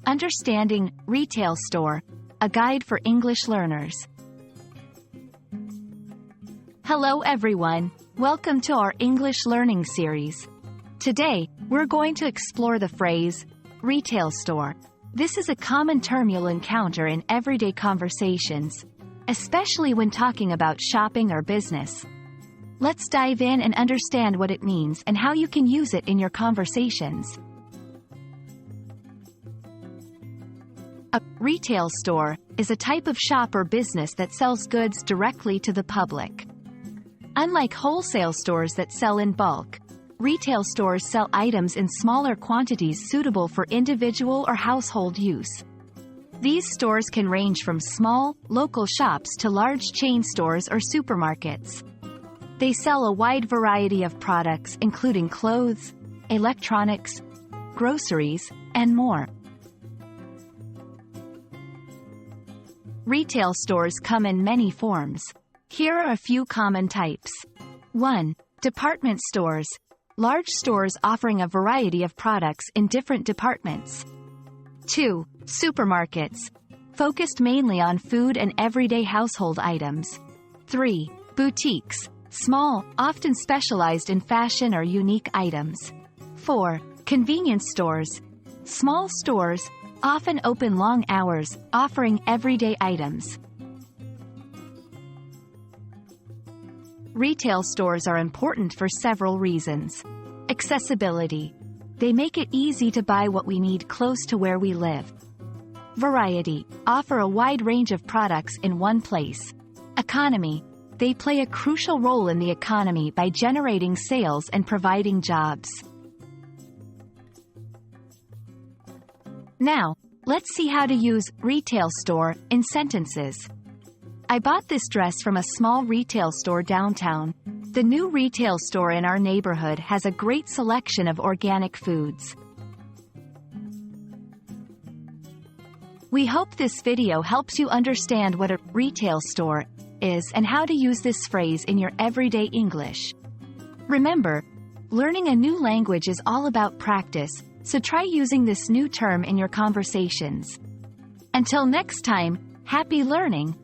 Understanding Retail Store, a guide for English learners. Hello everyone, welcome to our English learning series. Today, we're going to explore the phrase, retail store. This is a common term you'll encounter in everyday conversations, especially when talking about shopping or business. Let's dive in and understand what it means and how you can use it in your conversations. A retail store is a type of shop or business that sells goods directly to the public. Unlike wholesale stores that sell in bulk, retail stores sell items in smaller quantities suitable for individual or household use. These stores can range from small, local shops to large chain stores or supermarkets. They sell a wide variety of products including clothes, electronics, groceries, and more. Retail stores come in many forms. Here are a few common types. 1. Department stores. Large stores offering a variety of products in different departments. 2. Supermarkets. Focused mainly on food and everyday household items. 3. Boutiques. Small, often specialized in fashion or unique items. 4. Convenience stores. Small stores, often open long hours, offering everyday items. Retail stores are important for several reasons. Accessibility. They make it easy to buy what we need close to where we live. Variety. Offer a wide range of products in one place. Economy. They play a crucial role in the economy by generating sales and providing jobs. Now, let's see how to use retail store in sentences. I bought this dress from a small retail store downtown. The new retail store in our neighborhood has a great selection of organic foods. We hope this video helps you understand what a retail store is and how to use this phrase in your everyday English. Remember, learning a new language is all about practice, so try using this new term in your conversations. Until next time, happy learning!